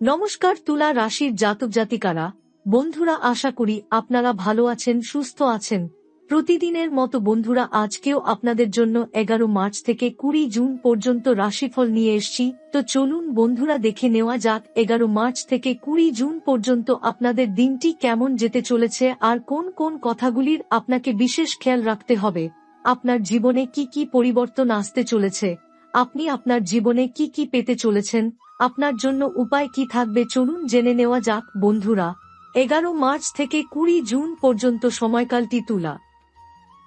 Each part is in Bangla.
নমস্কার তুলা রাশির জাতক জাতিকারা, বন্ধুরা, আশা করি আপনারা ভালো আছেন, সুস্থ আছেন। প্রতিদিনের মতো বন্ধুরা, আজকেও আপনাদের জন্য 11 মার্চ থেকে 20 জুন পর্যন্ত রাশিফল নিয়ে এসেছি। তো চলুন বন্ধুরা, দেখে নেওয়া যাক 11 মার্চ থেকে 20 জুন পর্যন্ত আপনাদের দিনটি কেমন যেতে চলেছে আর কোন কোন কথাগুলির আপনাকে বিশেষ খেয়াল রাখতে হবে। আপনার জীবনে কি কি পরিবর্তন আসতে চলেছে, আপনি আপনার জীবনে কি কি পেতে চলেছেন, আপনার জন্য উপায় কি থাকবে, চলুন জেনে নেওয়া যাক। বন্ধুরা, 11 মার্চ থেকে 20 জুন পর্যন্ত সময়কালটি তুলা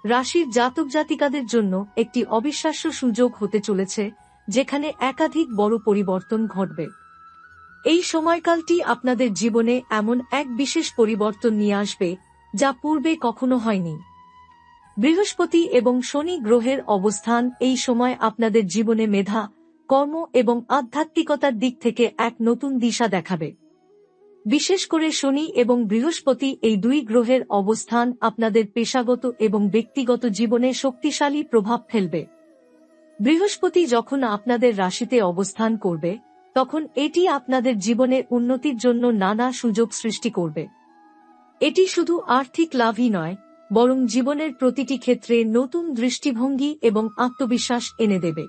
রাশির জাতক জাতিকাদের জন্য একটি অবিশ্বাস্য সুযোগ হতে চলেছে, যেখানে একাধিক বড় পরিবর্তন ঘটবে। এই সময়কালটি আপনাদের জীবনে এমন এক বিশেষ পরিবর্তন নিয়ে আসবে যা পূর্বে কখনো হয়নি। বৃহস্পতি এবং শনি গ্রহের অবস্থান এই সময় আপনাদের জীবনে মেধা, কর্ম এবং আধ্যাত্মিকতার দিক থেকে এক নতুন দিশা দেখাবে। বিশেষ করে শনি এবং বৃহস্পতি এই দুই গ্রহের অবস্থান আপনাদের পেশাগত এবং ব্যক্তিগত জীবনে শক্তিশালী প্রভাব ফেলবে। বৃহস্পতি যখন আপনাদের রাশিতে অবস্থান করবে, তখন এটি আপনাদের জীবনে উন্নতির জন্য নানা সুযোগ সৃষ্টি করবে। এটি শুধু আর্থিক লাভই নয়, বরং জীবনের প্রতিটি ক্ষেত্রে নতুন দৃষ্টিভঙ্গি এবং আত্মবিশ্বাস এনে দেবে।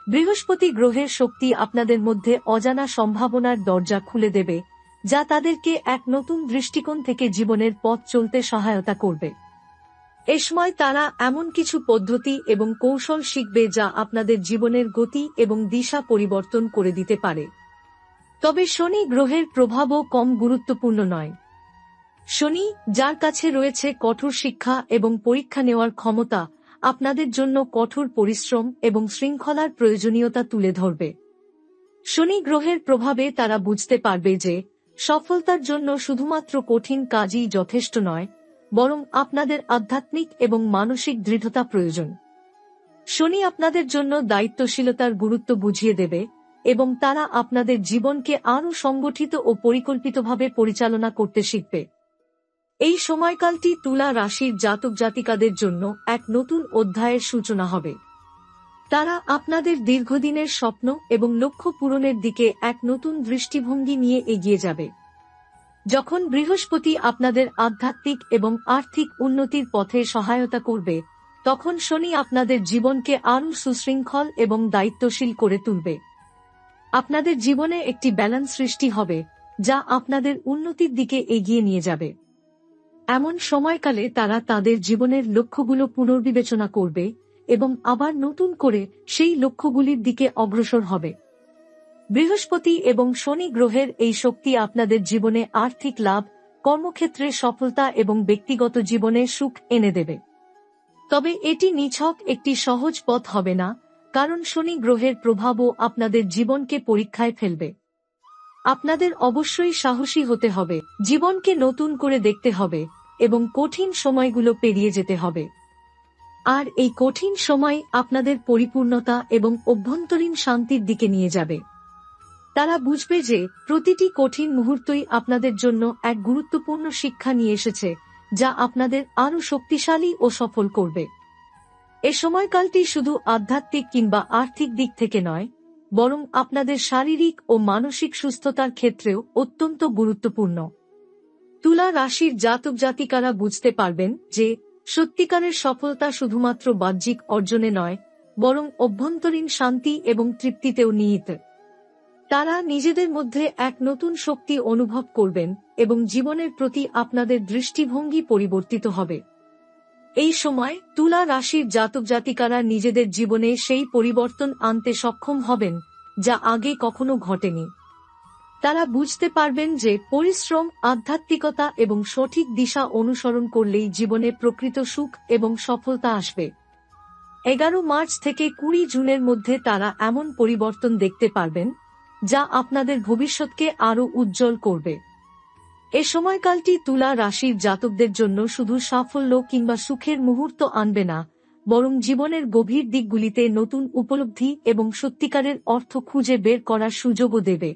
বৃহস্পতি গ্রহের শক্তি আপনাদের মধ্যে অজানা সম্ভাবনার দরজা খুলে দেবে, যা তাদেরকে এক নতুন দৃষ্টিকোণ থেকে জীবনের পথ চলতে সহায়তা করবে। এ সময় তারা এমন কিছু পদ্ধতি এবং কৌশল শিখবে যা আপনাদের জীবনের গতি এবং দিশা পরিবর্তন করে দিতে পারে। তবে শনি গ্রহের প্রভাবও কম গুরুত্বপূর্ণ নয়। শনি, যার কাছে রয়েছে কঠোর শিক্ষা এবং পরীক্ষা নেওয়ার ক্ষমতা, আপনাদের জন্য কঠোর পরিশ্রম এবং শৃঙ্খলার প্রয়োজনীয়তা তুলে ধরবে। শনি গ্রহের প্রভাবে তারা বুঝতে পারবে যে সফলতার জন্য শুধুমাত্র কঠিন কাজই যথেষ্ট নয়, বরং আপনাদের আধ্যাত্মিক এবং মানসিক দৃঢ়তা প্রয়োজন। শনি আপনাদের জন্য দায়িত্বশীলতার গুরুত্ব বুঝিয়ে দেবে এবং তারা আপনাদের জীবনকে আরও সংগঠিত ও পরিকল্পিতভাবে পরিচালনা করতে শিখবে। এই সময়কালটি তুলা রাশির জাতক জাতিকাদের জন্য এক নতুন অধ্যায়ের সূচনা হবে। তারা আপনাদের দীর্ঘদিনের স্বপ্ন এবং লক্ষ্য পূরণের দিকে এক নতুন দৃষ্টিভঙ্গি নিয়ে এগিয়ে যাবে। যখন বৃহস্পতি আপনাদের আধ্যাত্মিক এবং আর্থিক উন্নতির পথে সহায়তা করবে, তখন শনি আপনাদের জীবনকে আরও সুশৃঙ্খল এবং দায়িত্বশীল করে তুলবে। আপনাদের জীবনে একটি ব্যালেন্স সৃষ্টি হবে, যা আপনাদের উন্নতির দিকে এগিয়ে নিয়ে যাবে। এমন সময়কালে তারা তাদের জীবনের লক্ষ্যগুলো পুনর্বিবেচনা করবে এবং আবার নতুন করে সেই লক্ষ্যগুলির দিকে অগ্রসর হবে। বৃহস্পতি এবং শনি গ্রহের এই শক্তি আপনাদের জীবনে আর্থিক লাভ, কর্মক্ষেত্রে সফলতা এবং ব্যক্তিগত জীবনে সুখ এনে দেবে। তবে এটি নিছক একটি সহজ পথ হবে না, কারণ শনি গ্রহের প্রভাবও আপনাদের জীবনকে পরীক্ষায় ফেলবে। আপনাদের অবশ্যই সাহসী হতে হবে, জীবনকে নতুন করে দেখতে হবে এবং কঠিন সময়গুলো পেরিয়ে যেতে হবে। আর এই কঠিন সময় আপনাদের পরিপূর্ণতা এবং অভ্যন্তরীণ শান্তির দিকে নিয়ে যাবে। তারা বুঝবে যে প্রতিটি কঠিন মুহূর্তই আপনাদের জন্য এক গুরুত্বপূর্ণ শিক্ষা নিয়ে এসেছে, যা আপনাদের আরও শক্তিশালী ও সফল করবে। এ সময়কালটি শুধু আধ্যাত্মিক কিংবা আর্থিক দিক থেকে নয়, বরং আপনাদের শারীরিক ও মানসিক সুস্থতার ক্ষেত্রেও অত্যন্ত গুরুত্বপূর্ণ। তুলা রাশির জাতক জাতিকারা বুঝতে পারবেন যে সত্যিকারের সফলতা শুধুমাত্র বাহ্যিক অর্জনে নয়, বরং অভ্যন্তরীণ শান্তি এবং তৃপ্তিতেও নিহিত। তারা নিজেদের মধ্যে এক নতুন শক্তি অনুভব করবেন এবং জীবনের প্রতি আপনাদের দৃষ্টিভঙ্গি পরিবর্তিত হবে। এই সময় তুলা রাশির জাতক জাতিকারা নিজেদের জীবনে সেই পরিবর্তন আনতে সক্ষম হবেন যা আগে কখনো ঘটেনি। তারা বুঝতে পারবেন যে পরিশ্রম, আধ্যাত্মিকতা এবং সঠিক দিশা অনুসরণ করলেই জীবনে প্রকৃত সুখ এবং সফলতা আসবে। 11 মার্চ থেকে 20 জুনের মধ্যে তারা এমন পরিবর্তন দেখতে পারবেন যা আপনাদের ভবিষ্যৎকে আরও উজ্জ্বল করবে। এ সময়কালটি তুলা রাশির জাতকদের জন্য শুধু সাফল্য কিংবা সুখের মুহূর্ত আনবে না, বরং জীবনের গভীর দিকগুলিতে নতুন উপলব্ধি এবং সত্যিকারের অর্থ খুঁজে বের করার সুযোগও দেবে।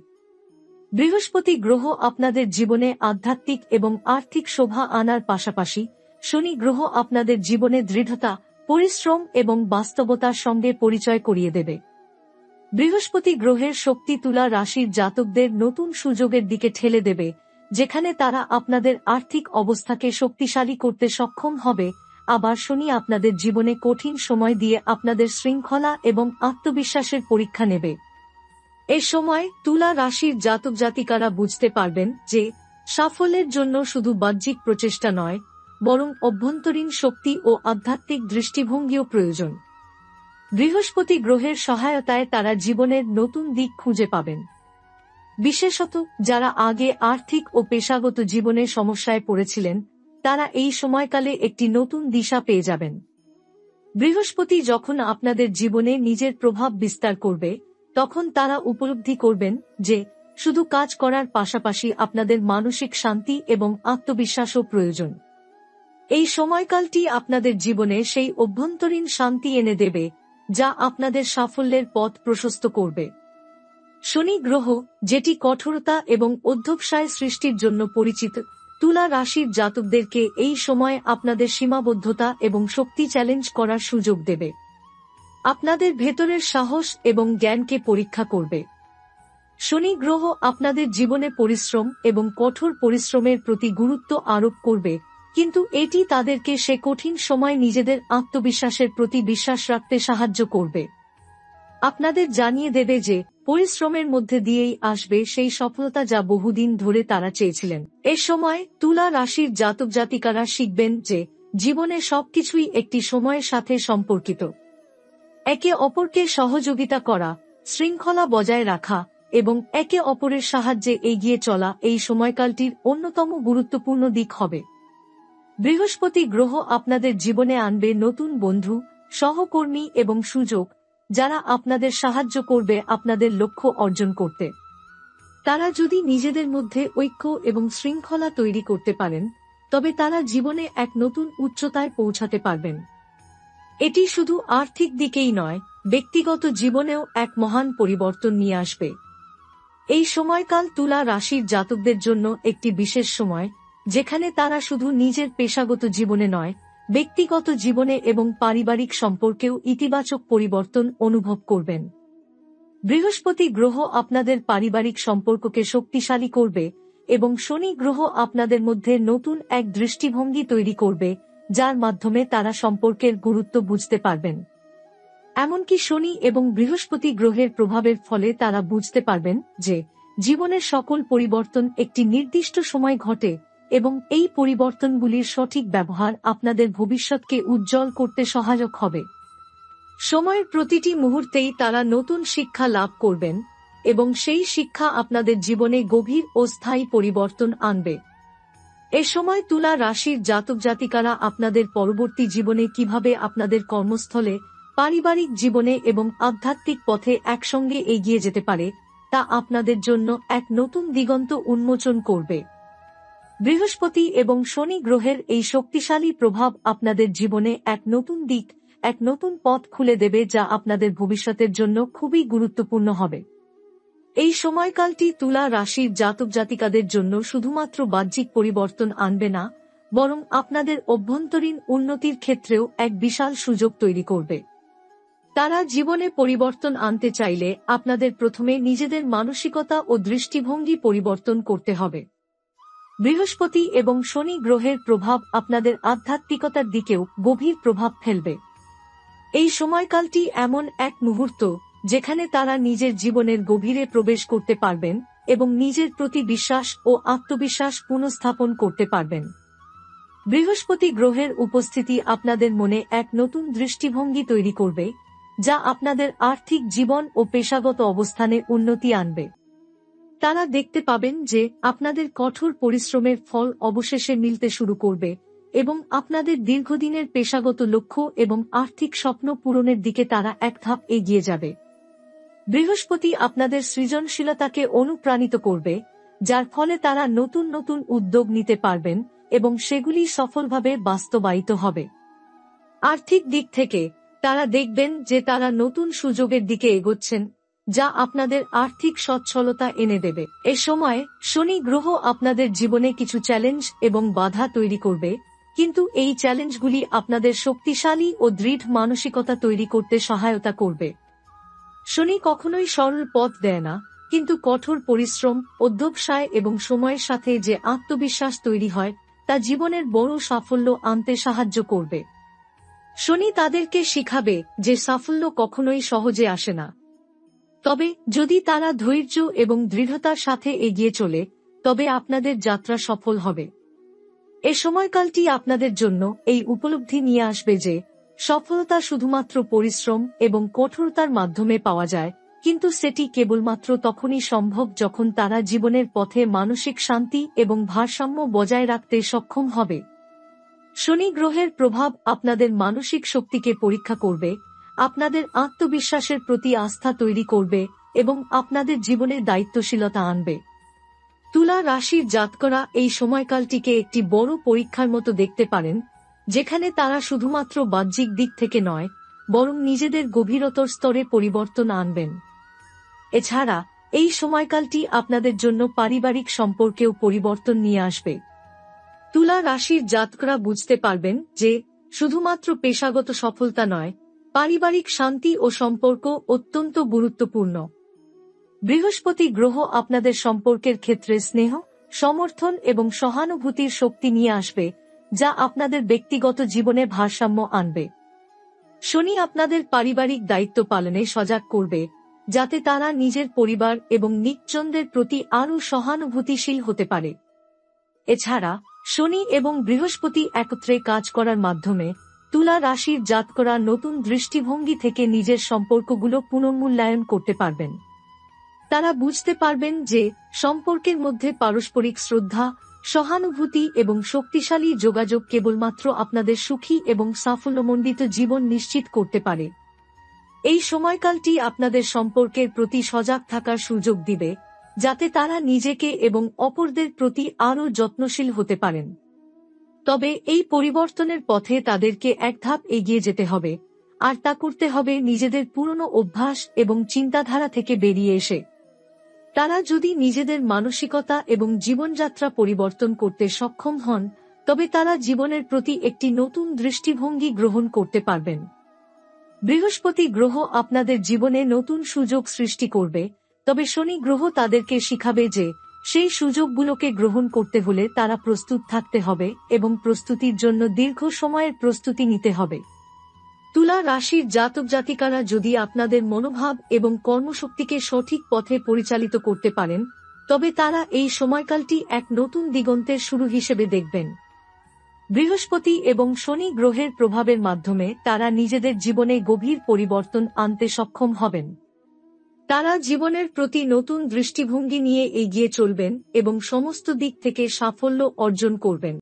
বৃহস্পতি গ্রহ আপনাদের জীবনে আধ্যাত্মিক এবং আর্থিক শোভা আনার পাশাপাশি শনি গ্রহ আপনাদের জীবনে দৃঢ়তা, পরিশ্রম এবং বাস্তবতার সঙ্গে পরিচয় করিয়ে দেবে। বৃহস্পতি গ্রহের শক্তি তুলা রাশির জাতকদের নতুন সুযোগের দিকে ঠেলে দেবে, যেখানে তারা আপনাদের আর্থিক অবস্থাকে শক্তিশালী করতে সক্ষম হবে। আবার শনি আপনাদের জীবনে কঠিন সময় দিয়ে আপনাদের শৃঙ্খলা এবং আত্মবিশ্বাসের পরীক্ষা নেবে। এ সময় তুলা রাশির জাতক জাতিকারা বুঝতে পারবেন যে সাফল্যের জন্য শুধু বাহ্যিক প্রচেষ্টা নয়, বরং অভ্যন্তরীণ শক্তি ও আধ্যাত্মিক দৃষ্টিভঙ্গিও প্রয়োজন। বৃহস্পতি গ্রহের সহায়তায় তারা জীবনের নতুন দিক খুঁজে পাবেন। বিশেষত যারা আগে আর্থিক ও পেশাগত জীবনে সমস্যায় পড়েছিলেন, তারা এই সময়কালে একটি নতুন দিশা পেয়ে যাবেন। বৃহস্পতি যখন আপনাদের জীবনে নিজের প্রভাব বিস্তার করবে, তখন তারা উপলব্ধি করবেন যে শুধু কাজ করার পাশাপাশি আপনাদের মানসিক শান্তি এবং আত্মবিশ্বাসও প্রয়োজন। এই সময়কালটি আপনাদের জীবনে সেই অভ্যন্তরীণ শান্তি এনে দেবে যা আপনাদের সাফল্যের পথ প্রশস্ত করবে। শনি গ্রহ, যেটি কঠোরতা এবং অধ্যবসায় সৃষ্টির জন্য পরিচিত, তুলা রাশির জাতকদেরকে এই সময় আপনাদের সীমাবদ্ধতা এবং শক্তি চ্যালেঞ্জ করার সুযোগ দেবে। আপনাদের ভেতরের সাহস এবং জ্ঞানকে পরীক্ষা করবে। শনি গ্রহ আপনাদের জীবনে পরিশ্রম এবং কঠোর পরিশ্রমের প্রতি গুরুত্ব আরোপ করবে, কিন্তু এটি তাদেরকে সে কঠিন সময় নিজেদের আত্মবিশ্বাসের প্রতি বিশ্বাস রাখতে সাহায্য করবে। আপনাদের জানিয়ে দেবে যে পরিশ্রমের মধ্যে দিয়েই আসবে সেই সফলতা যা বহুদিন ধরে তারা চেয়েছিলেন। এ সময় তুলা রাশির জাতক জাতিকারা শিখবেন যে জীবনে সবকিছুই একটি সময়ের সাথে সম্পর্কিত। একে অপরকে সহযোগিতা করা, শৃঙ্খলা বজায় রাখা এবং একে অপরের সাহায্যে এগিয়ে চলা এই সময়কালটির অন্যতম গুরুত্বপূর্ণ দিক হবে। বৃহস্পতি গ্রহ আপনাদের জীবনে আনবে নতুন বন্ধু, সহকর্মী এবং সুযোগ, যারা আপনাদের সাহায্য করবে আপনাদের লক্ষ্য অর্জন করতে। তারা যদি নিজেদের মধ্যে ঐক্য এবং শৃঙ্খলা তৈরি করতে পারেন, তবে তারা জীবনে এক নতুন উচ্চতায় পৌঁছাতে পারবেন। এটি শুধু আর্থিক দিকেই নয়, ব্যক্তিগত জীবনেও এক মহান পরিবর্তন নিয়ে আসবে। এই সময়কাল তুলা রাশির জাতকদের জন্য একটি বিশেষ সময়, যেখানে তারা শুধু নিজের পেশাগত জীবনে নয়, ব্যক্তিগত জীবনে এবং পারিবারিক সম্পর্কেও ইতিবাচক পরিবর্তন অনুভব করবেন। বৃহস্পতি গ্রহ আপনাদের পারিবারিক সম্পর্ককে শক্তিশালী করবে এবং শনি গ্রহ আপনাদের মধ্যে নতুন এক দৃষ্টিভঙ্গি তৈরি করবে, যার মাধ্যমে তারা সম্পর্কের গুরুত্ব বুঝতে পারবেন। এমনকি শনি এবং বৃহস্পতি গ্রহের প্রভাবের ফলে তারা বুঝতে পারবেন যে জীবনের সকল পরিবর্তন একটি নির্দিষ্ট সময় ঘটে এবং এই পরিবর্তনগুলির সঠিক ব্যবহার আপনাদের ভবিষ্যৎকে উজ্জ্বল করতে সহায়ক হবে। সময়ের প্রতিটি মুহূর্তেই তারা নতুন শিক্ষা লাভ করবেন এবং সেই শিক্ষা আপনাদের জীবনে গভীর ও স্থায়ী পরিবর্তন আনবে। এ সময় তুলা রাশির জাতক জাতিকারা আপনাদের পরবর্তী জীবনে কিভাবে আপনাদের কর্মস্থলে, পারিবারিক জীবনে এবং আধ্যাত্মিক পথে একসঙ্গে এগিয়ে যেতে পারে, তা আপনাদের জন্য এক নতুন দিগন্ত উন্মোচন করবে। বৃহস্পতি এবং শনি গ্রহের এই শক্তিশালী প্রভাব আপনাদের জীবনে এক নতুন দিক, এক নতুন পথ খুলে দেবে যা আপনাদের ভবিষ্যতের জন্য খুবই গুরুত্বপূর্ণ হবে। এই সময়কালটি তুলা রাশির জাতক জাতিকাদের জন্য শুধুমাত্র বাহ্যিক পরিবর্তন আনবে না, বরং আপনাদের অভ্যন্তরীণ উন্নতির ক্ষেত্রেও এক বিশাল সুযোগ তৈরি করবে। তারা জীবনে পরিবর্তন আনতে চাইলে আপনাদের প্রথমে নিজেদের মানসিকতা ও দৃষ্টিভঙ্গি পরিবর্তন করতে হবে। বৃহস্পতি এবং শনি গ্রহের প্রভাব আপনাদের আধ্যাত্মিকতার দিকেও গভীর প্রভাব ফেলবে। এই সময়কালটি এমন এক মুহূর্ত যেখানে তারা নিজের জীবনের গভীরে প্রবেশ করতে পারবেন এবং নিজের প্রতি বিশ্বাস ও আত্মবিশ্বাস পুনঃস্থাপন করতে পারবেন। বৃহস্পতি গ্রহের উপস্থিতি আপনাদের মনে এক নতুন দৃষ্টিভঙ্গি তৈরি করবে, যা আপনাদের আর্থিক জীবন ও পেশাগত অবস্থানে উন্নতি আনবে। তারা দেখতে পাবেন যে আপনাদের কঠোর পরিশ্রমের ফল অবশেষে মিলতে শুরু করবে এবং আপনাদের দীর্ঘদিনের পেশাগত লক্ষ্য এবং আর্থিক স্বপ্ন পূরণের দিকে তারা এক ধাপ এগিয়ে যাবে। বৃহস্পতি আপনাদের সৃজনশীলতাকে অনুপ্রাণিত করবে, যার ফলে তারা নতুন নতুন উদ্যোগ নিতে পারবেন এবং সেগুলি সফলভাবে বাস্তবায়িত হবে। আর্থিক দিক থেকে তারা দেখবেন যে তারা নতুন সুযোগের দিকে এগোচ্ছেন, যা আপনাদের আর্থিক সচ্ছলতা এনে দেবে। এ সময় শনি গ্রহ আপনাদের জীবনে কিছু চ্যালেঞ্জ এবং বাধা তৈরি করবে, কিন্তু এই চ্যালেঞ্জগুলি আপনাদের শক্তিশালী ও দৃঢ় মানসিকতা তৈরি করতে সহায়তা করবে। শনি কখনোই সরল পথ দেয় না, কিন্তু কঠোর পরিশ্রম, অধ্যবসায় এবং সময়ের সাথে যে আত্মবিশ্বাস তৈরি হয় তা জীবনের বড় সাফল্য আনতে সাহায্য করবে। শনি তাদেরকে শিখাবে যে সাফল্য কখনোই সহজে আসে না, তবে যদি তারা ধৈর্য এবং দৃঢ়তার সাথে এগিয়ে চলে তবে আপনাদের যাত্রা সফল হবে। এ সময়কালটি আপনাদের জন্য এই উপলব্ধি নিয়ে আসবে যে সফলতা শুধুমাত্র পরিশ্রম এবং কঠোরতার মাধ্যমে পাওয়া যায়, কিন্তু সেটি কেবলমাত্র তখনই সম্ভব যখন তারা জীবনের পথে মানসিক শান্তি এবং ভারসাম্য বজায় রাখতে সক্ষম হবে। শনি গ্রহের প্রভাব আপনাদের মানসিক শক্তিকে পরীক্ষা করবে, আপনাদের আত্মবিশ্বাসের প্রতি আস্থা তৈরি করবে এবং আপনাদের জীবনে দায়িত্বশীলতা আনবে। তুলা রাশির জাতকরা এই সময়কালটিকে একটি বড় পরীক্ষার মতো দেখতে পারেন, যেখানে তারা শুধুমাত্র বাহ্যিক দিক থেকে নয়, বরং নিজেদের গভীরতর স্তরে পরিবর্তন আনবেন। এছাড়া এই সময়কালটি আপনাদের জন্য পারিবারিক সম্পর্কেও পরিবর্তন নিয়ে আসবে। তুলা রাশির জাতকরা বুঝতে পারবেন যে শুধুমাত্র পেশাগত সফলতা নয়, পারিবারিক শান্তি ও সম্পর্ক অত্যন্ত গুরুত্বপূর্ণ। বৃহস্পতি গ্রহ আপনাদের সম্পর্কের ক্ষেত্রে স্নেহ, সমর্থন এবং সহানুভূতির শক্তি নিয়ে আসবে, যা আপনাদের ব্যক্তিগত জীবনে ভারসাম্য আনবে। শনি আপনাদের পারিবারিক দায়িত্ব পালনে সজাগ করবে, যাতে তারা নিজের পরিবার এবং নিকজনদের প্রতি আরও সহানুভূতিশীল হতে পারে। এছাড়া শনি এবং বৃহস্পতি একত্রে কাজ করার মাধ্যমে তুলা রাশির জাতকরা নতুন দৃষ্টিভঙ্গি থেকে নিজের সম্পর্কগুলো পুনর্মূল্যায়ন করতে পারবেন। তারা বুঝতে পারবেন যে সম্পর্কের মধ্যে পারস্পরিক শ্রদ্ধা, সহানুভূতি এবং শক্তিশালী যোগাযোগ কেবলমাত্র আপনাদের সুখী এবং সাফল্যমণ্ডিত জীবন নিশ্চিত করতে পারে। এই সময়কালটি আপনাদের সম্পর্কের প্রতি সজাগ থাকার সুযোগ দিবে, যাতে তারা নিজেকে এবং অপরদের প্রতি আরও যত্নশীল হতে পারেন। তবে এই পরিবর্তনের পথে তাদেরকে এক ধাপ এগিয়ে যেতে হবে, আর তা করতে হবে নিজেদের পুরনো অভ্যাস এবং চিন্তাধারা থেকে বেরিয়ে এসে। তারা যদি নিজেদের মানসিকতা এবং জীবনযাত্রা পরিবর্তন করতে সক্ষম হন, তবে তারা জীবনের প্রতি একটি নতুন দৃষ্টিভঙ্গি গ্রহণ করতে পারবেন। বৃহস্পতি গ্রহ আপনাদের জীবনে নতুন সুযোগ সৃষ্টি করবে, তবে শনি গ্রহ তাদেরকে শিখাবে যে সেই সুযোগগুলোকে গ্রহণ করতে হলে তারা প্রস্তুত থাকতে হবে এবং প্রস্তুতির জন্য দীর্ঘ সময়ের প্রস্তুতি নিতে হবে। তুলা রাশির জাতক জাতিকারা যদি আপনাদের মনোভাব এবং কর্মশক্তিকে সঠিক পথে পরিচালিত করতে পারেন, তবে তারা এই সময়কালটি এক নতুন দিগন্তের শুরু হিসেবে দেখবেন। বৃহস্পতি এবং শনি গ্রহের প্রভাবের মাধ্যমে তারা নিজেদের জীবনে গভীর পরিবর্তন আনতে সক্ষম হবেন। তারা জীবনের প্রতি নতুন দৃষ্টিভঙ্গি নিয়ে এগিয়ে চলবেন এবং সমস্ত দিক থেকে সাফল্য অর্জন করবেন।